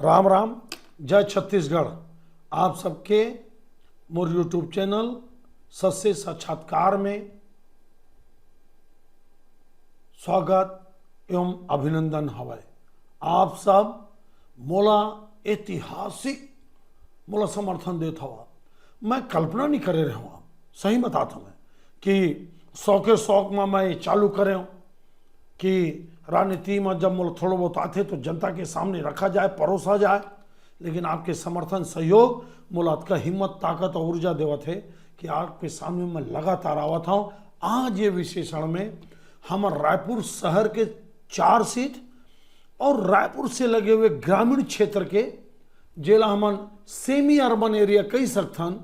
राम राम, जय छत्तीसगढ़। आप सबके मोर यूट्यूब चैनल सत्य साक्षात्कार में स्वागत एवं अभिनंदन हवय। आप सब मोला ऐतिहासिक मोला समर्थन देत हवा। मैं कल्पना नहीं करे रहा हूँ, सही बताता मैं कि शौके शौक में मैं चालू करे हूँ कि राजनीति में जब मोला थोड़ा बहुत आते तो जनता के सामने रखा जाए, परोसा जाए। लेकिन आपके समर्थन सहयोग मोला का हिम्मत, ताकत और ऊर्जा देवत है कि आपके सामने मैं लगातार आवत हूँ। आज ये विशेषण में हम रायपुर शहर के 4 सीट और रायपुर से लगे हुए ग्रामीण क्षेत्र के जेला हमन सेमी अर्बन एरिया कही सकथन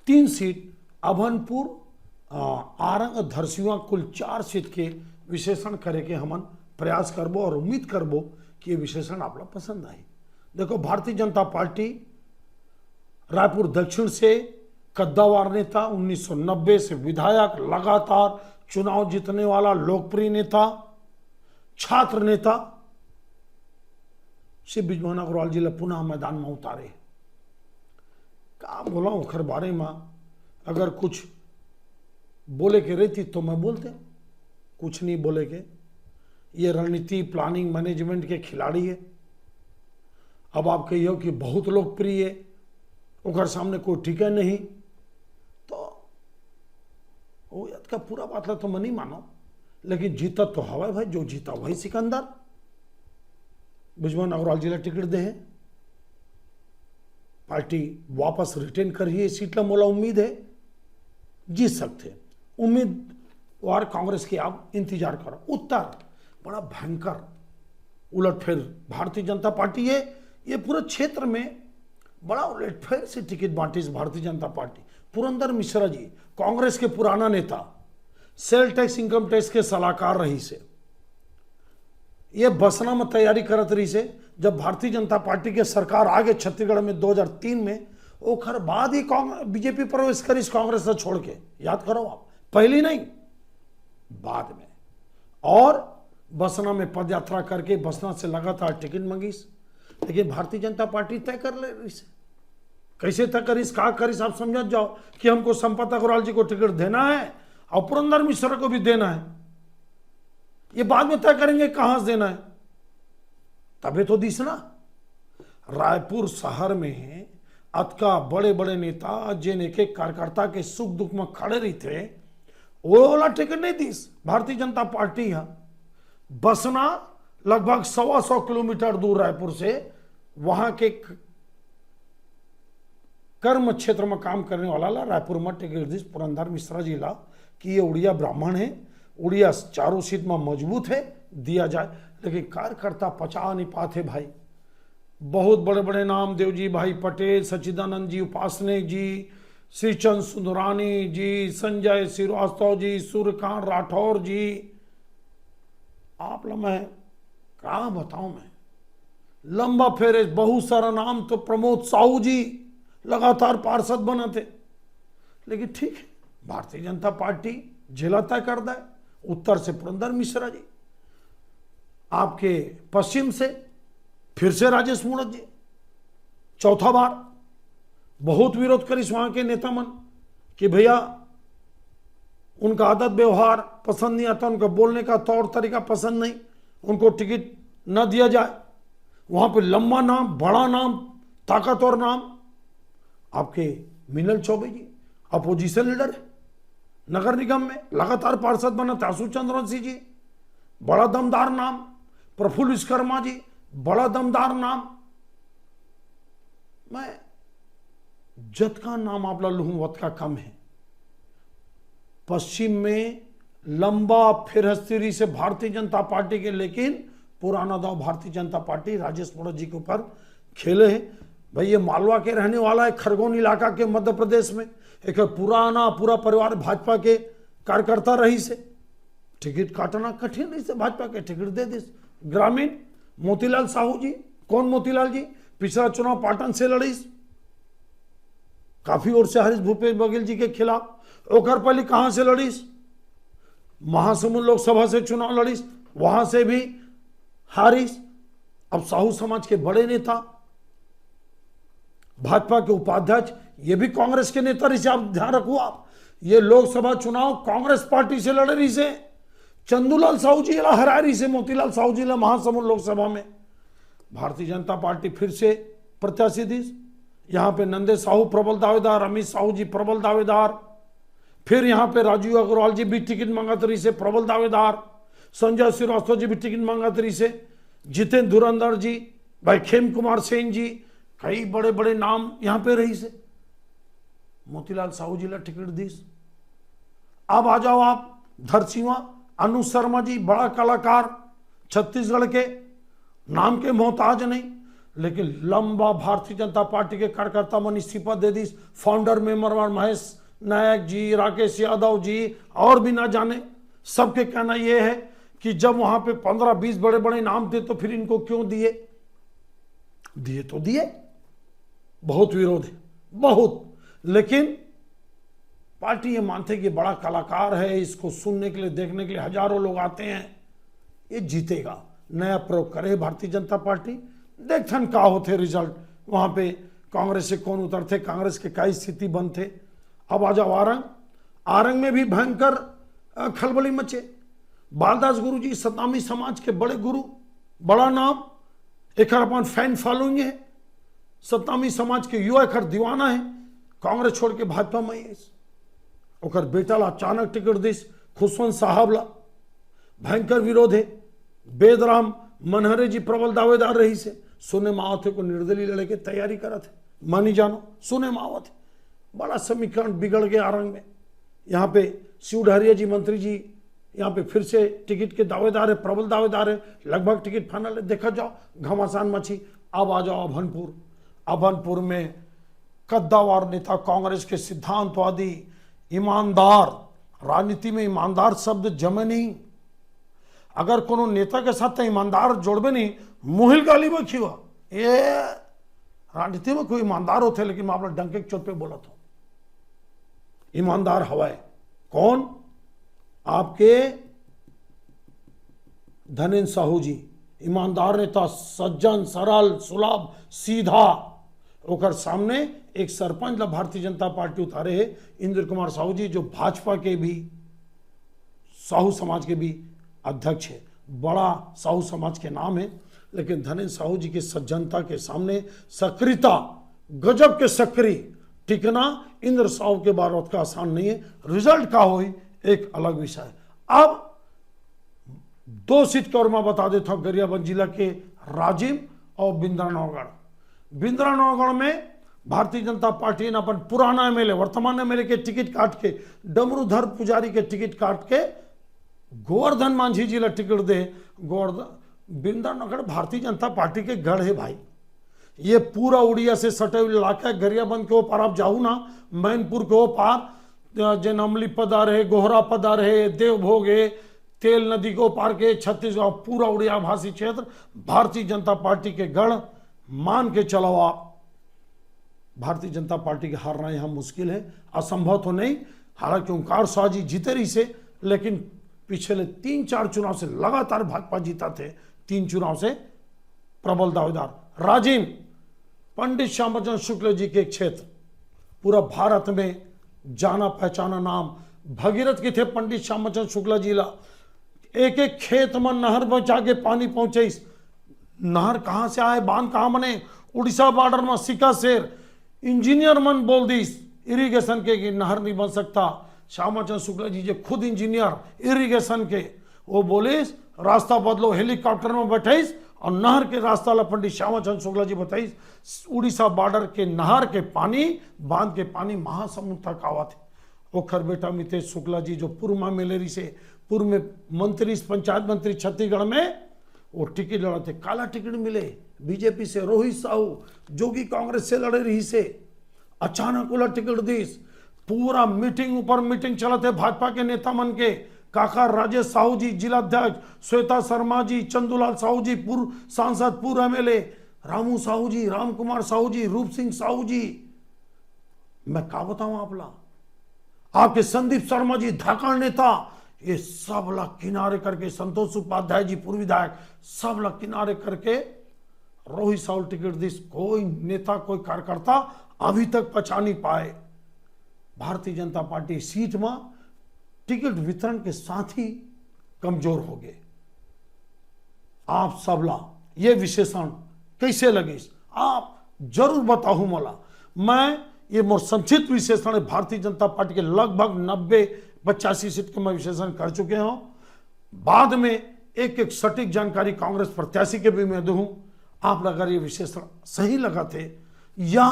3 सीट, अभनपुर, आरंग, धरसिवा, कुल 4 सीट के विशेषण करे के हमन प्रयास करबो और उम्मीद करबो कि ये विशेषण आप लोग पसंद आए। देखो, भारतीय जनता पार्टी रायपुर दक्षिण से कद्दावर नेता, 1990 से विधायक, लगातार चुनाव जीतने वाला लोकप्रिय नेता, छात्र नेता श्री बिजमोहन अग्रवाल जी पुनः मैदान में उतारे। क्या बोला ओखर बारे में, अगर कुछ बोले के रहती तो मैं बोलते, कुछ नहीं बोले के। ये रणनीति, प्लानिंग, मैनेजमेंट के खिलाड़ी है। अब आप कहियो कि बहुत लोकप्रिय है, ओकर सामने कोई टिके नहीं, तो वो याद का पूरा बात तो मैं नहीं मानो। लेकिन जीता तो हवा भाई, जो जीता वही सिकंदर। बिजमोहन अग्रवाल जिला टिकट दे है, पार्टी वापस रिटेन कर ही सीट ला मोला उम्मीद है जीत सकते। उम्मीदवार कांग्रेस के आप इंतजार करो। उत्तर बड़ा भयंकर उलटफेर भारतीय जनता पार्टी है। ये पूरे क्षेत्र में बड़ा उलटफेर से टिकट बांटी भारतीय जनता पार्टी। पुरंदर मिश्रा जी कांग्रेस के पुराना नेता, सेल टैक्स, इनकम टैक्स के सलाहकार रही से, ये बसना में तैयारी करत रही से जब भारतीय जनता पार्टी के सरकार आगे छत्तीसगढ़ में 2003 में, ओखर बाद ही बीजेपी प्रवेश करी कांग्रेस से छोड़ के। याद करो आप, पहली नहीं बाद में। और बसना में पदयात्रा करके बसना से लगातार टिकट मंगीस। लेकिन भारतीय जनता पार्टी तय कर ले रही से, कैसे तय करीस, का करीस आप समझ जाओ कि हमको संपत अग्रवाल जी को टिकट देना है और पुरंदर मिश्रा को भी देना है। ये बाद में तय करेंगे कहां से देना है, तबे तो दिसना। रायपुर शहर में अतका बड़े बड़े नेता जिन एक एक कार्यकर्ता के सुख दुख में खड़े रही थे, वो वाला टिकट नहीं दिस भारतीय जनता पार्टी। है बसना लगभग 125 किलोमीटर दूर रायपुर से, वहां के कर्म क्षेत्र में काम करने वाला ला रायपुर में टिकट दिस पुरंदर मिश्रा जी ला कि ये उड़िया ब्राह्मण है, उड़िया 4 सीट में मजबूत है, दिया जाए। लेकिन कार्यकर्ता पचा नहीं पाते भाई। बहुत बड़े बड़े नाम, देवजी भाई पटेल, सच्चिदानंद जी उपासने जी, श्रीचंद सुंदरानी जी, संजय श्रीवास्तव जी, सूर्यकांत राठौर जी, आप लोग मैं क्या बताऊं, मैं लंबा फेरे बहुत सारा नाम। तो प्रमोद साहू जी लगातार पार्षद बने थे। लेकिन ठीक है, भारतीय जनता पार्टी जिला तय कर दे। उत्तर से पुरंदर मिश्रा जी, आपके पश्चिम से फिर से राजेश मूणत जी, चौथा बार। बहुत विरोध करिस वहां के नेता मन कि भैया उनका आदत व्यवहार पसंद नहीं आता, उनका बोलने का तौर तरीका पसंद नहीं, उनको टिकट न दिया जाए। वहां पे लंबा नाम, बड़ा नाम, ताकतवर नाम आपके मिनल चौबे जी, अपोजिशन लीडर है, नगर निगम में लगातार पार्षद बना थे। आशु चंद्रवंशी जी, बड़ा दमदार नाम। प्रफुल्ल विश्वकर्मा जी, बड़ा दमदार नाम। मैं जत का नाम आप लूँ वत का कम है। पश्चिम में लंबा फिरहस्ती से भारतीय जनता पार्टी के, लेकिन पुराना दाव भारतीय जनता पार्टी राजेश मूणत जी के ऊपर खेले हैं। भाई ये मालवा के रहने वाला है, खरगोन इलाका के मध्य प्रदेश में। एक पूरा परिवार भाजपा के कार्यकर्ता रही से, टिकट काटना कठिन रही से, भाजपा के टिकट दे दी। ग्रामीण मोतीलाल साहू जी, कौन मोतीलाल जी, पिछला चुनाव पाटन से लड़ीस, काफी ओर से हरीश भूपेश बघेल जी के खिलाफ। ओकर पहले कहां से लड़ीस, महासमुंद लोकसभा से चुनाव लड़ीस, वहां से भी हारिस। अब साहू समाज के बड़े नेता, भाजपा के उपाध्यक्ष, ये भी कांग्रेस के नेता रही से। आप ध्यान रखो, आप ये लोकसभा चुनाव कांग्रेस पार्टी से लड़ रही से। चंदूलाल साहू जी हरा रही से, मोतीलाल साहू जी महासमुंद लोकसभा में। भारतीय जनता पार्टी फिर से प्रत्याशी दी। यहां पे नंदे साहू प्रबल दावेदार, अमित साहू जी प्रबल दावेदार, फिर यहां पे राजीव अग्रवाल जी भी टिकट मांगतरी से प्रबल दावेदार, संजय श्रीवास्तव जी भी टिकट मांगतरी से, जितेंद्र धुरंधर जी, भाई खेम कुमार सेन जी, कई बड़े बड़े नाम यहां पे रही से। मोतीलाल साहू जी ला टिकट दी। अब आ जाओ आप धरसीवा, अनु शर्मा जी, बड़ा कलाकार, छत्तीसगढ़ के, नाम के मोहताज नहीं, लेकिन लंबा भारतीय जनता पार्टी के कार्यकर्ता मन इस्तीफा दे दी। फाउंडर मेंबर महेश नायक जी, राकेश यादव जी और भी ना जाने, सबके कहना यह है कि जब वहां पे 15-20 बड़े बड़े नाम थे तो फिर इनको क्यों दिए। दिए तो दिए, बहुत विरोध है, बहुत, लेकिन पार्टी ये मानते कि बड़ा कलाकार है, इसको सुनने के लिए, देखने के लिए हजारों लोग आते हैं, ये जीतेगा। नया प्रयोग करे भारतीय जनता पार्टी, देखन का होते रिजल्ट, वहां पे कांग्रेस से कौन उतरते, कांग्रेस के कई स्थिति बनते। अब आ जाओ आरंग, आरंग में भी भयंकर खलबली मचे। बालदास गुरु जी सतनामी समाज के बड़े गुरु, बड़ा नाम, एक अपन फैन फॉलोइंग है, सतनामी समाज के युवा एक दीवाना है, कांग्रेस छोड़ के भाजपा में है। ओकर बेटा ला अचानक टिकट दिस, खुशवंत साहब ला भयंकर विरोध है। बेदराम मनहरे जी प्रबल दावेदार रही से, सुने मावत को निर्दलीय लड़े के तैयारी करा थे, मानी जानो सुने मावत, बड़ा समीकरण बिगड़ गया आरंग में। यहाँ पे शिवडहरिया जी मंत्री जी यहाँ पे फिर से टिकट के दावेदार है, प्रबल दावेदार है, लगभग टिकट फाइनल है। देखा जाओ घमासान मची। अब आ जाओ अभनपुर, अभनपुर में कद्दावर नेता, कांग्रेस के सिद्धांतवादी, ईमानदार, राजनीति में ईमानदार शब्द जमे नहीं। अगर कोनो नेता के साथ ईमानदार जोड़बे नहीं, मुहिल गाली बखी हुआ, ये राजनीति में कोई ईमानदार होते, लेकिन मैं अपना डंके के चोट पे बोला था, ईमानदार हवा है कौन? आपके धनेन्द्र साहू जी, ईमानदार नेता, सज्जन, सरल, सुलभ, सीधा। ओकर सामने एक सरपंच ला भारतीय जनता पार्टी उतारे है, इंद्र कुमार साहू जी, जो भाजपा के भी, साहू समाज के भी अध्यक्ष है, बड़ा साहू समाज के नाम है। लेकिन धनेन्द्र साहू जी के सज्जनता के सामने, सक्रियता, गजब के सक्रिय टिकना इंद्र साहू के बारोत का आसान नहीं है। रिजल्ट का हो एक अलग विषय है। अब 2 सीट के और मैं बता देता हूं, गरियाबंद जिला के राजिम और बिंद्रानौगढ़। बिंद्रानौगढ़ में भारतीय जनता पार्टी ने अपन पुराना एमएलए, वर्तमान एमएलए के टिकट काट के, डमरूधर पुजारी के टिकट काट के गोवर्धन मांझी जिला टिकट दे। गोवर्धन, बिंद्रानौगढ़ भारतीय जनता पार्टी के गढ़ है भाई। ये पूरा उड़िया से सटे हुए इलाका है। गरियाबंद के ऊपर आप जाऊ ना, मैनपुर के ऊपर जनमली पदार है, गोहरा पदार है, देवभोग है, तेल नदी को पार के छत्तीसगढ़, पूरा उड़िया भाषी क्षेत्र भारतीय जनता पार्टी के गढ़ मान के चलाओ आप। भारतीय जनता पार्टी के हारना यहां मुश्किल है, असंभव तो नहीं। हालांकि ओंकार शाह जी जीते रही से, लेकिन पिछले 3-4 चुनाव से लगातार भाजपा जीता थे, 3 चुनाव से प्रबल दावेदार। राजिम, पंडित श्यामचंद्र शुक्ल जी के क्षेत्र, पूरा भारत में जाना पहचाना नाम, भगीरथ के थे पंडित श्यामचंद्र शुक्ला जी ला। एक एक खेत में नहर बचा के पानी पहुंचे। नहर कहां से आए, बांध कहां बने? उड़ीसा बॉर्डर में सिक्का शेर इंजीनियर मन बोल दी इरिगेशन के कि नहर नहीं बन सकता। श्यामचंद्र शुक्ला जी जो खुद इंजीनियर इरिगेशन के, वो बोले रास्ता बदलो, हेलीकॉप्टर में बैठाइस और नहर के रास्ता ला पंडित श्यामचंद्र शुक्ला जी बताइस। उड़ीसा बॉर्डर के नहर के पानी, बांध के पानी महासमुंद तक आवा थे। ओखर बेटा मितेश शुक्ला जी जो पूर्व में मिलेरी से, पूर्व में मंत्री, पंचायत मंत्री छत्तीसगढ़ में, वो टिकट लड़ा थे, काला टिकट मिले बीजेपी से। रोहित साहू जो कि कांग्रेस से लड़े रही से, अचानक उलट टिकट दीस। पूरा मीटिंग ऊपर मीटिंग चला थे भाजपा के नेता मन के, काका राजेश साहू जी जिलाध्यक्ष, श्वेता शर्मा जी, चंदूलाल साहू जी पूर्व सांसद, पूर्व एमएलए, रामू साहू जी, राम कुमार साहू जी, रूप सिंह साहू जी, मैं क्या बताऊं आपला, आपके संदीप शर्मा जी धाकड़ नेता, ये सब ला किनारे करके, संतोष उपाध्याय जी पूर्व विधायक, सब ला किनारे करके रोहित साउल टिकट दिस कोई नेता कोई कार्यकर्ता अभी तक पचा नहीं पाए। भारतीय जनता पार्टी सीट में टिकट वितरण के साथ ही कमजोर हो गए। आप सबला ये विशेषण कैसे लगे आप जरूर बताओ मला। मैं ये मोर संक्षिप्त विशेषण है भारतीय जनता पार्टी के लगभग 90-85 सीट के मैं विशेषण कर चुके हूं। बाद में एक एक सटीक जानकारी कांग्रेस प्रत्याशी के भी मैं दूं। आप अगर ये विशेषण सही लगा थे या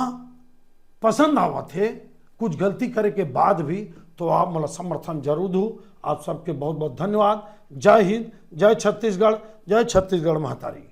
पसंद आवा थे कुछ गलती करे के बाद भी तो आप मला समर्थन जरूर दो। आप सबके बहुत बहुत धन्यवाद। जय हिंद, जय छत्तीसगढ़, जय छत्तीसगढ़ महतारी।